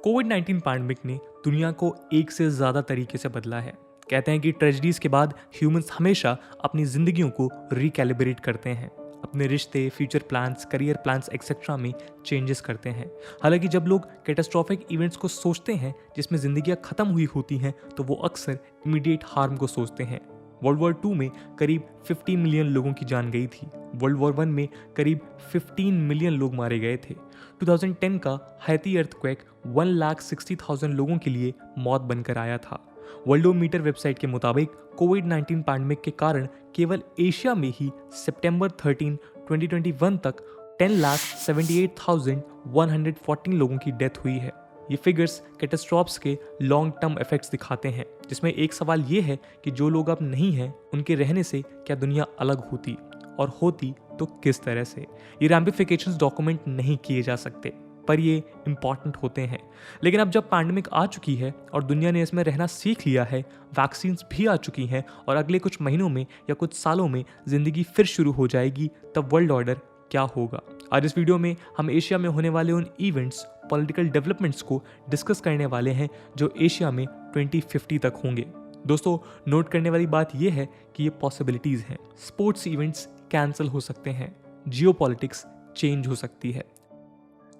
कोविड-19 pandemic ने दुनिया को एक से ज़्यादा तरीके से बदला है। कहते हैं कि ट्रेजेडीज के बाद ह्यूमंस हमेशा अपनी जिंदगियों को रिकैलिब्रेट करते हैं, अपने रिश्ते, future plans, career plans etcetera में चेंजेस करते हैं। हालांकि जब लोग कैटास्ट्रॉफिक इवेंट्स को सोचते हैं जिसमें जिंदगियां खत्म हुई होती हैं, तो वो अक्सर इमीडिएट हार्म को सोचते हैं। वर्ल्ड वॉर 2 में करीब 15 मिलियन लोगों की जान गई थी। वर्ल्ड वॉर 1 में करीब 15 मिलियन लोग मारे गए थे। 2010 का हैती अर्थक्वेक 1,60,000 लोगों के लिए मौत बनकर आया था। वर्ल्डोमीटर वेबसाइट के मुताबिक कोविड-19 पैंडेमिक के कारण केवल एशिया में ही सितंबर 13, 2021 तक 10,78,114 लोगों की डेथ हुई है। ये फिगर्स कैटास्ट्रॉफ्स के लॉन्ग टर्म इफेक्ट्स दिखाते हैं, जिसमें एक सवाल ये है कि जो लोग अब नहीं हैं, उनके रहने से क्या दुनिया अलग होती, और होती तो किस तरह से। ये रैमिफिकेशंस डॉक्यूमेंट नहीं किए जा सकते, पर ये इंपॉर्टेंट होते हैं। लेकिन अब जब पैंडेमिक आ चुकी है और दुनिया ने इसमें रहना सीख लिया है, वैक्सीन्स भी आ चुकी हैं और अगले कुछ महीनों में या कुछ सालों में जिंदगी फिर शुरू हो जाएगी, तब वर्ल्ड ऑर्डर क्या होगा। आज इस वीडियो में हम एशिया में होने वाले उन इवेंट्स, पॉलिटिकल डेवलपमेंट्स को डिस्कस करने वाले हैं जो एशिया में 2050 तक होंगे। दोस्तों, नोट करने वाली बात यह है कि ये पॉसिबिलिटीज हैं। स्पोर्ट्स इवेंट्स कैंसिल हो सकते हैं, जियोपॉलिटिक्स चेंज हो सकती है।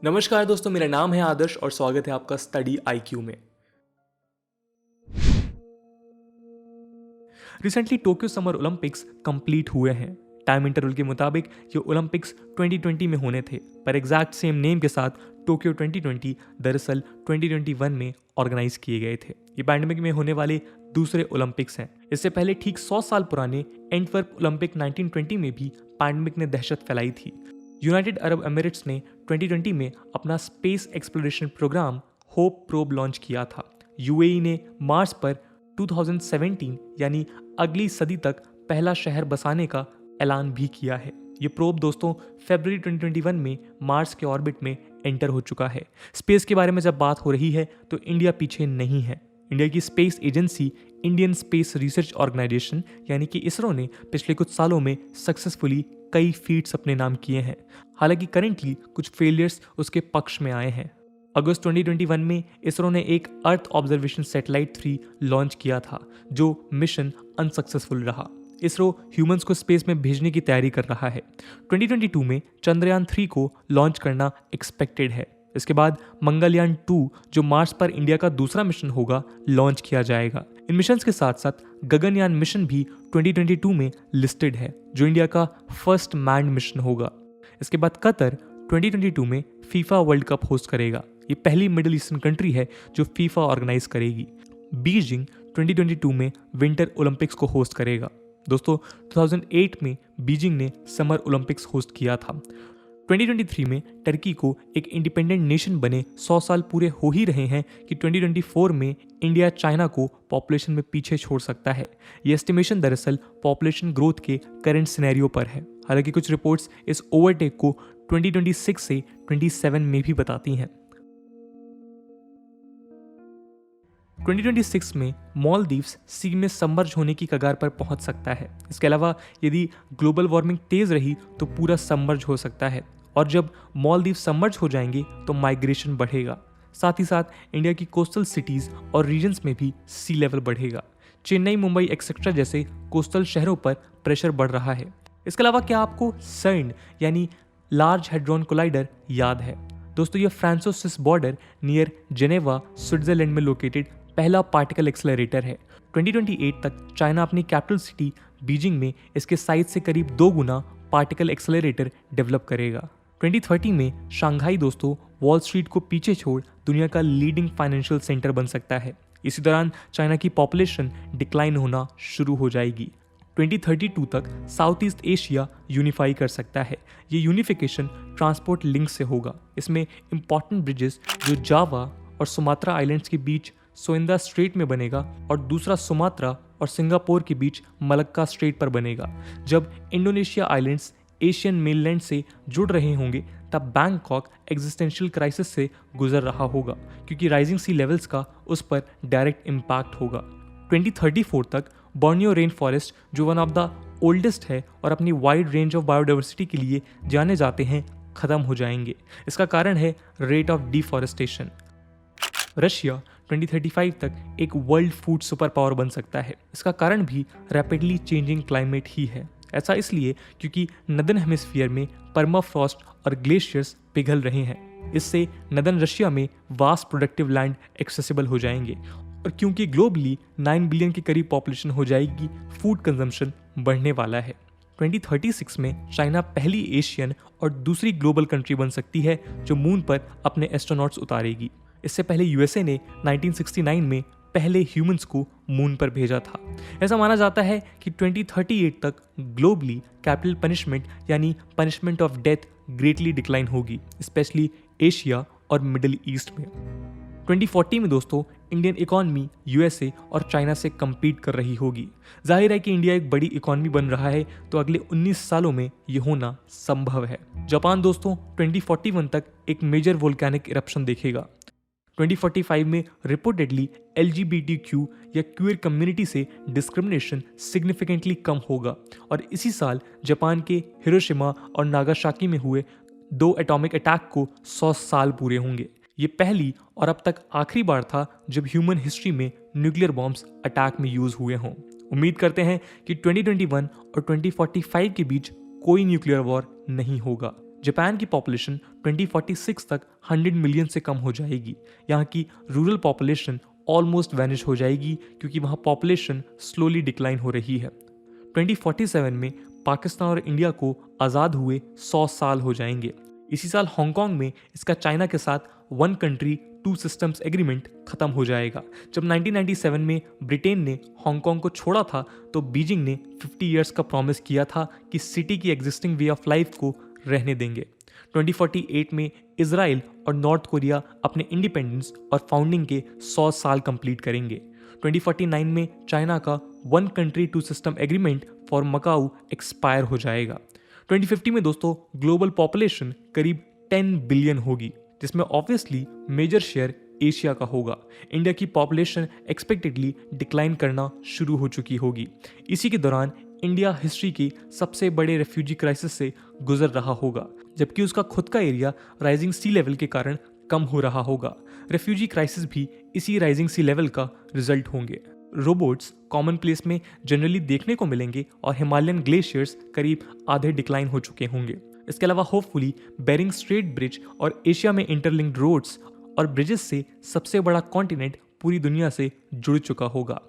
नमस्कार दोस्तों, मेरा नाम है आदर्श और स्वागत है आपका स्टडी IQ में। Recently Tokyo summer Olympics complete हुए हैं। टाइम इंटरवल के मुताबिक ये ओलंपिक्स 2020 में होने थे, पर एग्जैक्ट सेम नेम के साथ टोक्यो 2020 दरअसल 2021 में ऑर्गेनाइज किए गए थे। ये पैंडेमिक में होने वाले दूसरे ओलंपिक्स हैं। इससे पहले ठीक 100 साल पुराने एंटवर्प ओलंपिक 1920 में भी पैंडेमिक ने दहशत फैलाई थी। यूनाइटेड अरब एमिरेट्स ने 2020 में अपना space exploration programme Hope probe launch किया था। UAE ने मार्स पर 2017 यानी अगली सदी तक पहला शहर बसाने का ऐलान भी किया है। ये प्रोब दोस्तों फरवरी 2021 में मार्स के ऑर्बिट में एंटर हो चुका है। स्पेस के बारे में जब बात हो रही है तो इंडिया पीछे नहीं है। इंडिया की space agency Indian space research organisation यानी कि इसरो ने पिछले कुछ सालों में सक्सेसफुली कई फीट्स अपने नाम किए हैं। हालांकि करेंटली कुछ फेलियर्स उसके पक्ष में आए हैं। अगस्त 2021 में इसरो ने एक अर्थ ऑब्जर्वेशन सैटेलाइट 3 लॉन्च किया था, जो मिशन अनसक्सेसफुल रहा। इसरो ह्यूमंस को स्पेस में भेजने की तैयारी कर रहा है। 2022 में चंद्रयान 3 को लॉन्च करना एक्सपेक्टेड है। इसके बाद मंगलयान 2 जो मार्स पर इंडिया का दूसरा मिशन होगा, लॉन्च किया जाएगा। इन मिशन के साथ साथ गगनयान मिशन भी 2022 में लिस्टेड है, जो इंडिया का फर्स्ट मैन्ड मिशन होगा। इसके बाद कतर 2022 में फीफा वर्ल्ड कप होस्ट करेगा। ये पहली मिडिल ईस्टर्न कंट्री है जो फीफा ऑर्गेनाइज करेगी। बीजिंग 2022 में विंटर ओलंपिक्स को होस्ट करेगा। दोस्तों, 2008 में बीजिंग ने समर ओलंपिक्स होस्ट किया था। 2023 में टर्की को एक इंडिपेंडेंट नेशन बने 100 साल पूरे हो ही रहे हैं कि 2024 में इंडिया चाइना को पॉपुलेशन में पीछे छोड़ सकता है। ये एस्टिमेशन दरअसल पॉपुलेशन ग्रोथ के करंट सिनेरियो पर है। हालांकि कुछ रिपोर्ट्स इस ओवरटेक को 2026 से 27 में भी बताती हैं। 2026 में मालदीव्स सी में सबमर्ज होने की कगार पर पहुंच सकता है। इसके अलावा यदि ग्लोबल वार्मिंग तेज रही तो पूरा सबमर्ज हो सकता है, और जब मालदीव सबमर्ज हो जाएंगे तो माइग्रेशन बढ़ेगा। साथ ही साथ इंडिया की कोस्टल सिटीज और रीजन्स में भी सी लेवल बढ़ेगा। चेन्नई, मुंबई एक्सेट्रा जैसे कोस्टल शहरों पर प्रेशर बढ़ रहा है। इसके अलावा क्या आपको सर्न यानी लार्ज हैड्रॉन कोलाइडर याद है? दोस्तों, ये Franco Swiss border near Geneva, Switzerland में लोकेटेड पहला पार्टिकल एक्सेलरेटर है। 2028 तक चाइना अपनी कैपिटल सिटी बीजिंग में इसके साइज से करीब 2 गुना पार्टिकल एक्सेलरेटर डेवलप करेगा। 2030 में शंघाई दोस्तों वॉल स्ट्रीट को पीछे छोड़ दुनिया का लीडिंग फाइनेंशियल सेंटर बन सकता है। इसी दौरान चाइना की पॉपुलेशन डिक्लाइन होना शुरू हो जाएगी। 2032 तक साउथ ईस्ट एशिया यूनिफाई कर सकता है। ये यूनिफिकेशन ट्रांसपोर्ट लिंक से होगा। इसमें इंपॉर्टेंट ब्रिजेस जो जावा और सुमात्रा आइलैंड्स के बीच सोइंदा स्ट्रेट में बनेगा और दूसरा सुमात्रा और सिंगापुर के बीच मलक्का स्ट्रेट पर बनेगा। जब इंडोनेशिया आइलैंड्स एशियन मेनलैंड से जुड़ रहे होंगे, तब बैंकॉक एग्जिस्टेंशियल क्राइसिस से गुजर रहा होगा, क्योंकि राइजिंग सी लेवल्स का उस पर डायरेक्ट इम्पैक्ट होगा। 2034 तक बोर्नियो रेन फॉरेस्ट, जो वन ऑफ द ओल्डेस्ट है और अपनी वाइड रेंज ऑफ बायोडाइवर्सिटी के लिए जाने जाते हैं, खत्म हो जाएंगे। इसका कारण है रेट ऑफ डिफॉरेस्टेशन। रशिया 2035 तक एक वर्ल्ड फूड सुपर पावर बन सकता है। इसका कारण भी रैपिडली चेंजिंग क्लाइमेट ही है। ऐसा इसलिए क्योंकि नदर्न हेमिस्फीयर में परमाफ्रॉस्ट और ग्लेशियर्स पिघल रहे हैं। इससे नदर्न रशिया में वास्ट प्रोडक्टिव लैंड एक्सेसिबल हो जाएंगे, और क्योंकि ग्लोबली 9 बिलियन के करीब पॉपुलेशन हो जाएगी, फूड कंजम्पशन बढ़ने वाला है। 2036 में चाइना पहली एशियन और दूसरी ग्लोबल कंट्री बन सकती है जो मून पर अपने एस्ट्रोनॉट्स उतारेगी। इससे पहले यूएसए ने 1969 में पहले ह्यूमंस को मून पर भेजा था। ऐसा माना जाता है कि 2038 तक ग्लोबली कैपिटल पनिशमेंट यानी punishment of death greatly decline होगी, स्पेशली एशिया और मिडिल ईस्ट में। 2040 में दोस्तों इंडियन इकॉनमी यूएसए और चाइना से कम्पीट कर रही होगी। जाहिर है कि इंडिया एक बड़ी इकॉनमी बन रहा है, तो अगले 19 सालों में ये होना संभव है। जापान दोस्तों 2041 तक एक मेजर वोल्केनिक इरप्शन देखेगा। 2045 में रिपोर्टेडली LGBTQ या क्यूअर कम्युनिटी से डिस्क्रिमिनेशन सिग्निफिकेंटली कम होगा, और इसी साल जापान के हिरोशिमा और नागासाकी में हुए 2 एटॉमिक अटैक को 100 साल पूरे होंगे। ये पहली और अब तक आखिरी बार था जब ह्यूमन हिस्ट्री में न्यूक्लियर बॉम्ब्स अटैक में यूज हुए हों। उम्मीद करते हैं कि 2021 और 2045 के बीच कोई न्यूक्लियर वॉर नहीं होगा। जापान की पॉपुलेशन 2046 तक 100 मिलियन से कम हो जाएगी। यहाँ की रूरल पॉपुलेशन ऑलमोस्ट वैनिश हो जाएगी क्योंकि वहाँ पॉपुलेशन स्लोली डिक्लाइन हो रही है। 2047 में पाकिस्तान और इंडिया को आज़ाद हुए 100 साल हो जाएंगे। इसी साल हांगकांग में इसका चाइना के साथ 1 कंट्री 2 सिस्टम्स एग्रीमेंट खत्म हो जाएगा। जब 1997 में ब्रिटेन ने हांगकांग को छोड़ा था तो बीजिंग ने 50 इयर्स का प्रॉमिस किया था कि सिटी की एग्जिस्टिंग वे ऑफ लाइफ को रहने देंगे। 2048 में इजराइल और नॉर्थ कोरिया अपने इंडिपेंडेंस और फाउंडिंग के 100 साल कंप्लीट करेंगे। 2049 में चाइना का 1 country 2 system agreement for Macau expire हो जाएगा। 2050 में दोस्तों ग्लोबल पॉपुलेशन करीब 10 बिलियन होगी, जिसमें ऑब्वियसली मेजर शेयर एशिया का होगा। इंडिया की पॉपुलेशन एक्सपेक्टेडली डिक्लाइन करना शुरू हो चुकी होगी। इसी के दौरान इंडिया हिस्ट्री की सबसे बड़े रेफ्यूजी क्राइसिस से गुजर रहा होगा, जबकि उसका खुद का एरिया राइजिंग सी लेवल के कारण कम हो रहा होगा। रेफ्यूजी क्राइसिस भी इसी राइजिंग सी लेवल का रिजल्ट होंगे। रोबोट्स कॉमन प्लेस में जनरली देखने को मिलेंगे और हिमालयन ग्लेशियर्स करीब आधे डिक्लाइन हो चुके होंगे। इसके अलावा होपफुली बेरिंग स्ट्रेट ब्रिज और एशिया में इंटरलिंक्ड रोड्स और ब्रिजेस से सबसे बड़ा कॉन्टिनेंट पूरी दुनिया से जुड़ चुका होगा।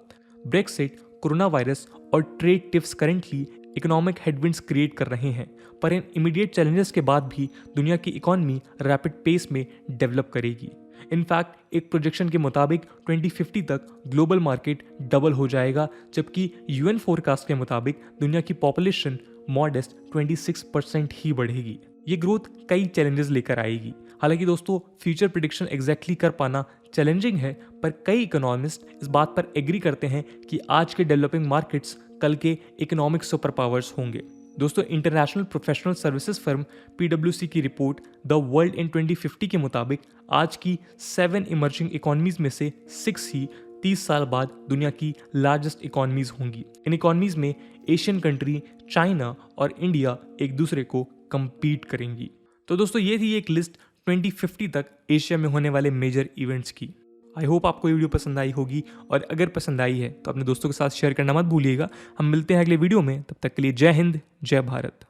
ब्रेक्सिट, कोरोना वायरस और trade tips currently economic headwinds create कर रहे हैं, पर इन इमीडिएट चैलेंजेस के बाद भी दुनिया की इकॉनमी रैपिड पेस में डेवलप करेगी। इनफैक्ट एक प्रोजेक्शन के मुताबिक 2050 तक ग्लोबल मार्केट डबल हो जाएगा, जबकि यूएन फोरकास्ट के मुताबिक दुनिया की पॉपुलेशन मॉडेस्ट 26% ही बढ़ेगी। ये ग्रोथ कई चैलेंजेस लेकर आएगी। हालांकि दोस्तों फ्यूचर प्रिडिक्शन एग्जैक्टली कर पाना चैलेंजिंग है, पर कई इकोनॉमिस्ट इस बात पर एग्री करते हैं कि आज के डेवलपिंग मार्केट्स कल के इकोनॉमिक सुपर पावर्स होंगे। दोस्तों international professional services firm PwC की रिपोर्ट द वर्ल्ड इन 2050 के मुताबिक आज की 7 इमर्जिंग इकोनॉमीज में से 6 ही 30 साल बाद दुनिया की लार्जेस्ट इकोनॉमीज होंगी। इन इकोनॉमीज में एशियन कंट्री चाइना और इंडिया एक दूसरे को compete करेंगी। तो दोस्तों ये थी एक लिस्ट 2050 तक एशिया में होने वाले मेजर इवेंट्स की। आई होप आपको ये वीडियो पसंद आई होगी, और अगर पसंद आई है तो अपने दोस्तों के साथ शेयर करना मत भूलिएगा। हम मिलते हैं अगले वीडियो में, तब तक के लिए जय हिंद, जय भारत।